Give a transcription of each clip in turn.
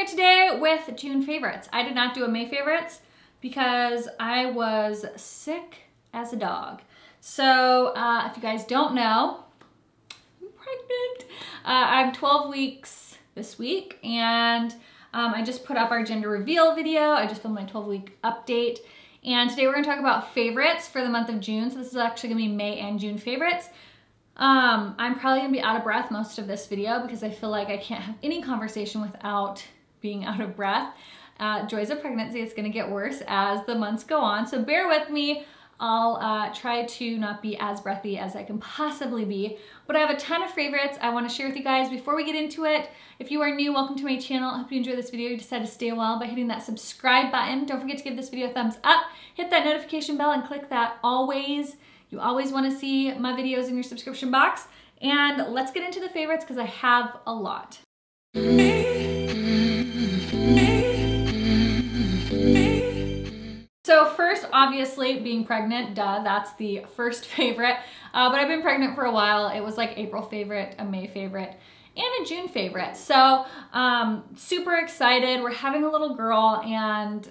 today with June favorites. I did not do a May favorites because I was sick as a dog. So if you guys don't know, I'm pregnant. I'm 12 weeks this week, and I just put up our gender reveal video. I just filmed my 12-week update. And today we're gonna talk about favorites for the month of June. So this is actually gonna be May and June favorites. I'm probably gonna be out of breath most of this video because I feel like I can't have any conversation without being out of breath. Joys of pregnancy, it's gonna get worse as the months go on. So bear with me. I'll try to not be as breathy as I can possibly be, but I have a ton of favorites I want to share with you guys. Before we get into it, if you are new, welcome to my channel. I hope you enjoy this video. You decided to stay a while by hitting that subscribe button. Don't forget to give this video a thumbs up, hit that notification bell, and click that always. You always want to see my videos in your subscription box. And let's get into the favorites because I have a lot. So first, obviously, being pregnant, duh, that's the first favorite. But I've been pregnant for a while. It was like April favorite, a May favorite, and a June favorite. So super excited. We're having a little girl and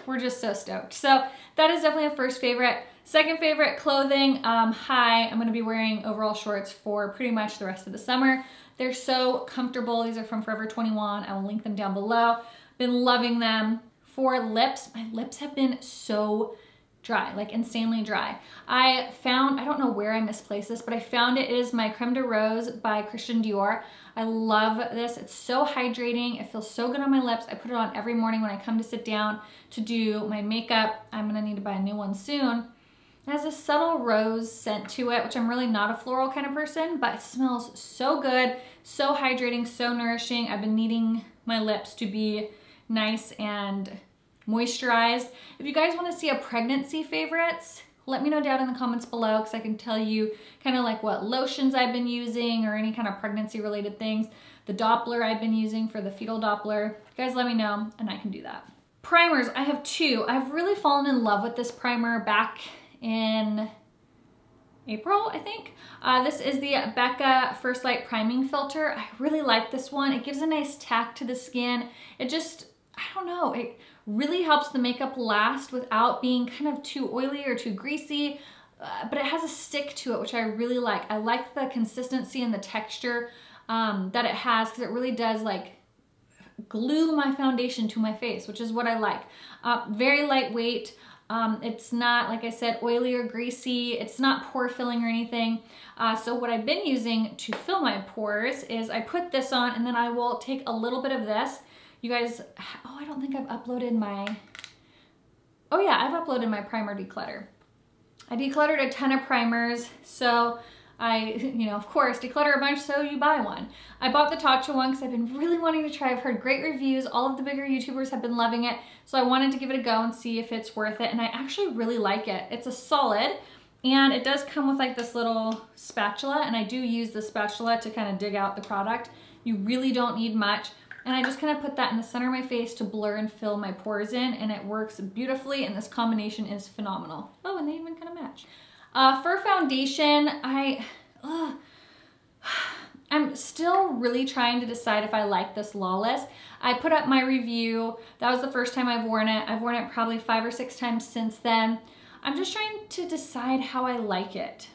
we're just so stoked. So that is definitely a first favorite. Second favorite, clothing. Hi, I'm gonna be wearing overall shorts for pretty much the rest of the summer. They're so comfortable. These are from Forever 21. I will link them down below. Been loving them. For lips, my lips have been so dry, like insanely dry. I found, I don't know where I misplaced this, but I found it. It is my Creme de Rose by Dior. I love this. It's so hydrating. It feels so good on my lips. I put it on every morning when I come to sit down to do my makeup. I'm gonna need to buy a new one soon. It has a subtle rose scent to it, which I'm really not a floral kind of person, but it smells so good, so hydrating, so nourishing. I've been needing my lips to be nice and moisturized. If you guys want to see a pregnancy favorites, let me know down in the comments below because I can tell you kind of like what lotions I've been using or any kind of pregnancy related things. The Doppler I've been using for the fetal Doppler. You guys let me know and I can do that. Primers, I have two. I've really fallen in love with this primer back in April, I think. This is the Becca First Light Priming Filter. I really like this one. It gives a nice tack to the skin. It just, I don't know, it really helps the makeup last without being kind of too oily or too greasy, but it has a stick to it, which I really like. I like the consistency and the texture that it has because it really does like glue my foundation to my face, which is what I like. Very lightweight. It's not, like I said, oily or greasy. It's not pore filling or anything. So what I've been using to fill my pores is I put this on and then I will take a little bit of this. You guys, oh, I don't think I've uploaded my, oh yeah, I've uploaded my primer declutter. I decluttered a ton of primers. So I, of course, declutter a bunch so you buy one. I bought the Tatcha one because I've been really wanting to try. I've heard great reviews. All of the bigger YouTubers have been loving it. So I wanted to give it a go and see if it's worth it. And I actually really like it. It's a solid and it does come with like this little spatula. And I do use the spatula to kind of dig out the product. You really don't need much. And I just kind of put that in the center of my face to blur and fill my pores in, and it works beautifully, and this combination is phenomenal. Oh, and they even kind of match. For foundation, I'm still really trying to decide if I like this Lawless. I put up my review. That was the first time I've worn it. I've worn it probably 5 or 6 times since then. I'm just trying to decide how I like it.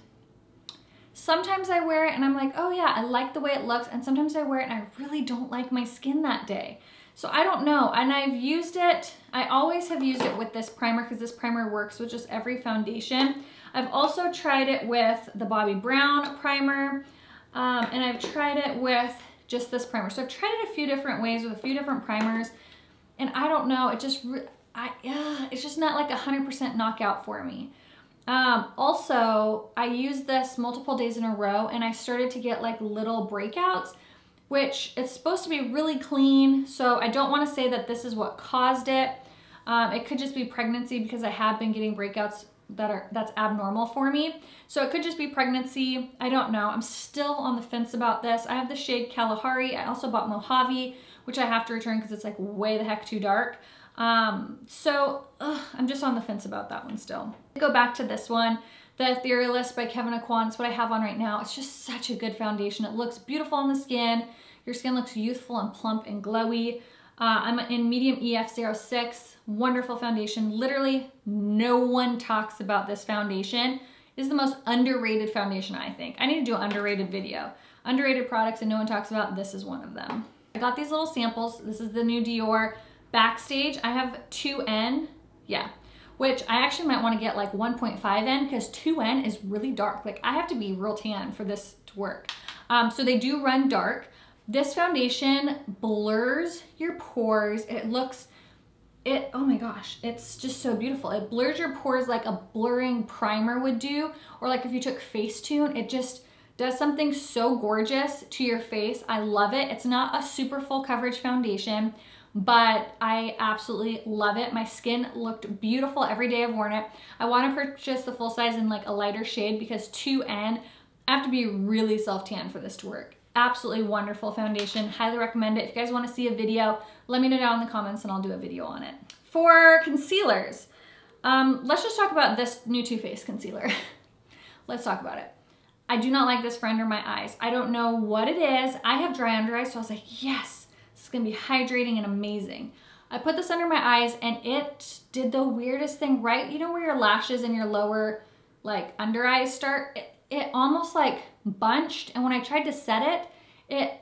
Sometimes I wear it and I'm like, oh yeah, I like the way it looks. And sometimes I wear it and I really don't like my skin that day. So I don't know. And I've used it, I always have used it with this primer because this primer works with just every foundation. I've also tried it with the Bobbi Brown primer. And I've tried it with just this primer. So I've tried it a few different ways with a few different primers. And I don't know, it just, it's just not like 100% knockout for me. Also, I used this multiple days in a row and I started to get like little breakouts, which it's supposed to be really clean. So I don't want to say that this is what caused it. It could just be pregnancy because I have been getting breakouts that's abnormal for me. So it could just be pregnancy. I don't know. I'm still on the fence about this. I have the shade Kalahari. I also bought Mojave, which I have to return because it's like way the heck too dark. I'm just on the fence about that one still. Go back to this one, the Etherealist by Kevyn Aucoin. It's what I have on right now. It's just such a good foundation. It looks beautiful on the skin. Your skin looks youthful and plump and glowy. I'm in medium EF06, wonderful foundation. Literally no one talks about this foundation. It is the most underrated foundation, I think. I need to do an underrated video. Underrated products and no one talks about, this is one of them. I got these little samples. This is the new Dior Backstage. I have 2N, yeah, which I actually might want to get like 1.5N because 2N is really dark. Like I have to be real tan for this to work. So they do run dark. This foundation blurs your pores. Oh my gosh, it's just so beautiful. It blurs your pores like a blurring primer would do, or like if you took Facetune, it just does something so gorgeous to your face. I love it. It's not a super full coverage foundation, but I absolutely love it. My skin looked beautiful every day I've worn it. I want to purchase the full size in like a lighter shade because 2N, I have to be really self-tan for this to work. Absolutely wonderful foundation. Highly recommend it. If you guys want to see a video, let me know down in the comments and I'll do a video on it. For concealers, let's just talk about this new Too Faced concealer. Let's talk about it. I do not like this for under my eyes. I don't know what it is. I have dry under eyes, so I was like, yes, this is gonna be hydrating and amazing. I put this under my eyes and it did the weirdest thing, right? You know where your lashes and your lower like under eyes start? It almost like bunched, and when I tried to set it,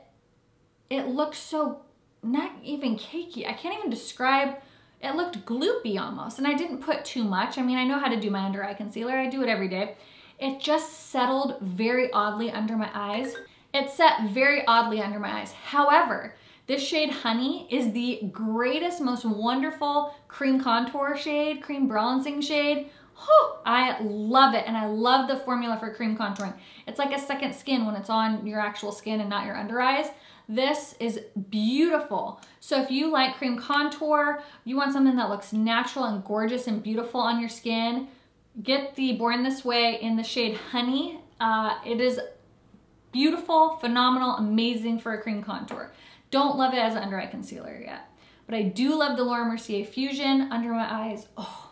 it looked so, not even cakey. I can't even describe, it looked gloopy almost, and I didn't put too much. I mean, I know how to do my under eye concealer. I do it every day. It just settled very oddly under my eyes. It set very oddly under my eyes. However, this shade Honey is the greatest, most wonderful cream contour shade, cream balancing shade. Whew, I love it, and I love the formula for cream contouring. It's like a second skin when it's on your actual skin and not your under eyes. This is beautiful. So if you like cream contour, you want something that looks natural and gorgeous and beautiful on your skin, get the Born This Way in the shade Honey. It is beautiful, phenomenal, amazing for a cream contour. Don't love it as an under eye concealer yet, but I do love the Laura Mercier Fusion under my eyes. Oh,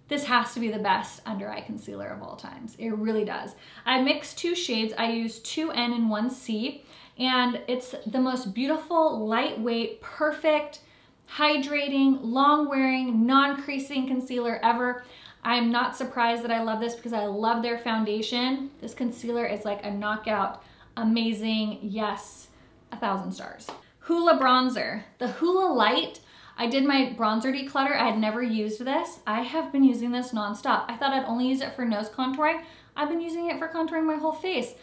this has to be the best under eye concealer of all times. It really does. I mixed 2 shades. I used 2N and 1C, and it's the most beautiful, lightweight, perfect, hydrating, long-wearing, non-creasing concealer ever. I'm not surprised that I love this because I love their foundation. This concealer is like a knockout, amazing, yes, 1,000 stars. Hoola bronzer. The Hoola Light, I did my bronzer declutter. I had never used this. I have been using this nonstop. I thought I'd only use it for nose contouring. I've been using it for contouring my whole face.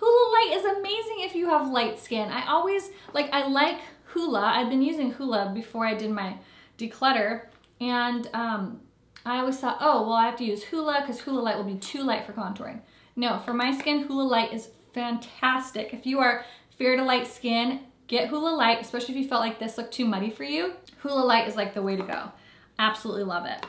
Hoola Light is amazing if you have light skin. I like Hoola. I've been using Hoola before I did my declutter, and I always thought, oh, well, I have to use Hoola because Hoola Light will be too light for contouring. No, for my skin, Hoola Light is fantastic. If you are fair to light skin, get Hoola Light, especially if you felt like this looked too muddy for you. Hoola Light is like the way to go. Absolutely love it.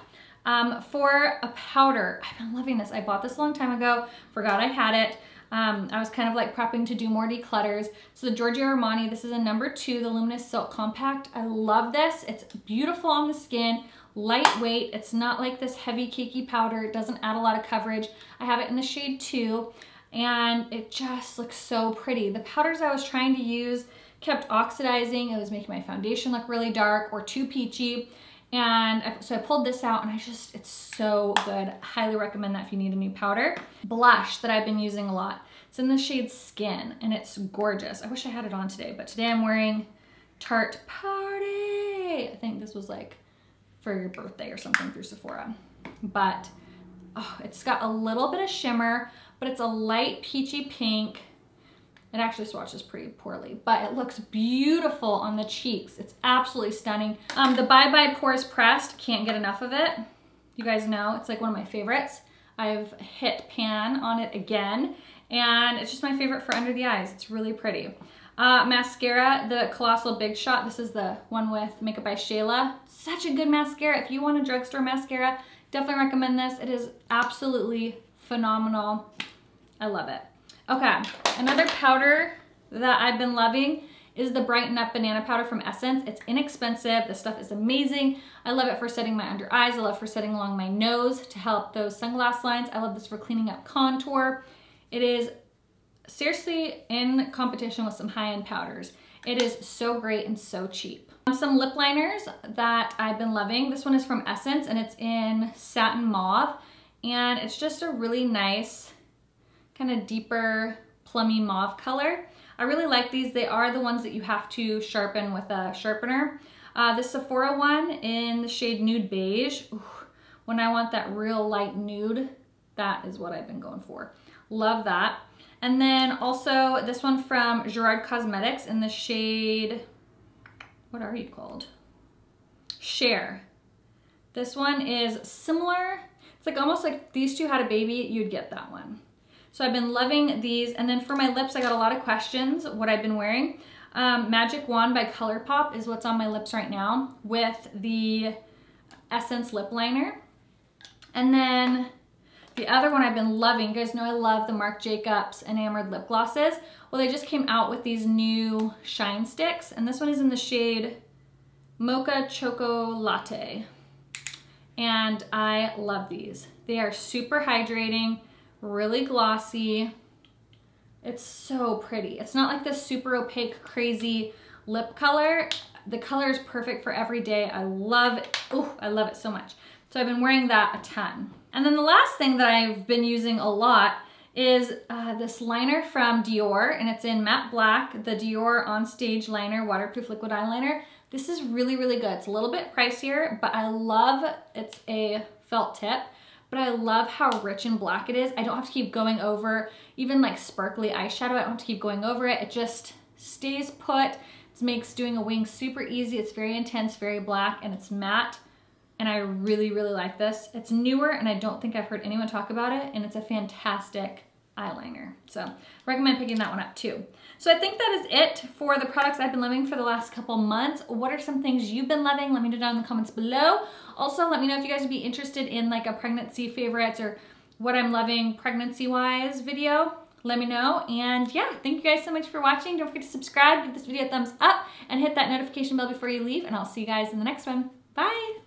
For a powder, I've been loving this. I bought this a long time ago, forgot I had it. I was kind of like prepping to do more declutters. So the Giorgio Armani, this is a #2, the Luminous Silk Compact. I love this. It's beautiful on the skin, lightweight. It's not like this heavy cakey powder. It doesn't add a lot of coverage. I have it in the shade 2, and it just looks so pretty. The powders I was trying to use kept oxidizing. It was making my foundation look really dark or too peachy. And so I pulled this out, and it's so good. Highly recommend that if you need a new powder. Blush that I've been using a lot. It's in the shade Skin, and it's gorgeous. I wish I had it on today, but today I'm wearing Tarte Party. I think this was like for your birthday or something through Sephora. But oh, it's got a little bit of shimmer, but it's a light peachy pink. It actually swatches pretty poorly, but it looks beautiful on the cheeks. It's absolutely stunning. The Bye Bye Pores Pressed, can't get enough of it. You guys know, it's like one of my favorites. I've hit pan on it again, and it's just my favorite for under the eyes. It's really pretty. Mascara, the Colossal Big Shot. This is the one with Makeup by Shayla. Such a good mascara. If you want a drugstore mascara, definitely recommend this. It is absolutely phenomenal. I love it. Okay, another powder that I've been loving is the Brighten Up Banana Powder from Essence. It's inexpensive. This stuff is amazing. I love it for setting my under eyes. I love it for setting along my nose to help those sunglass lines. I love this for cleaning up contour. It is seriously in competition with some high-end powders. It is so great and so cheap. Some lip liners that I've been loving. This one is from Essence and it's in Satin Mauve. And it's just a really nice, kind of deeper, plummy mauve color. I really like these. They are the ones that you have to sharpen with a sharpener. This Sephora one in the shade Nude Beige. Ooh, when I want that real light nude, that is what I've been going for. Love that. And then also this one from Gerard Cosmetics in the shade, what are you called? Cher. This one is similar. It's like almost like if these two had a baby, you'd get that one. So I've been loving these. And then for my lips, I got a lot of questions what I've been wearing. Magic Wand by Colourpop is what's on my lips right now with the Essence lip liner. And then the other one I've been loving, you guys know I love the Marc Jacobs enamored lip glosses. Well, they just came out with these new shine sticks, and this one is in the shade Mocha Choco Latte. And I love these. They are super hydrating, really glossy. It's so pretty. It's not like this super opaque, crazy lip color. The color is perfect for every day. I love it. Oh, I love it so much. So I've been wearing that a ton. And then the last thing that I've been using a lot is this liner from Dior, and it's in matte black, the Dior On Stage Liner Waterproof Liquid Eyeliner. This is really, really good. It's a little bit pricier, but I love, it's a felt tip, but I love how rich and black it is. I don't have to keep going over, even like sparkly eyeshadow, I don't have to keep going over it. It just stays put. It makes doing a wing super easy. It's very intense, very black, and it's matte. And I really, really like this. It's newer and I don't think I've heard anyone talk about it, and it's a fantastic eyeliner. So recommend picking that one up too. So I think that is it for the products I've been loving for the last couple months. What are some things you've been loving? Let me know down in the comments below. Also, let me know if you guys would be interested in like a pregnancy favorites or what I'm loving pregnancy-wise video. Let me know. And yeah, thank you guys so much for watching. Don't forget to subscribe, give this video a thumbs up, and hit that notification bell before you leave. And I'll see you guys in the next one. Bye.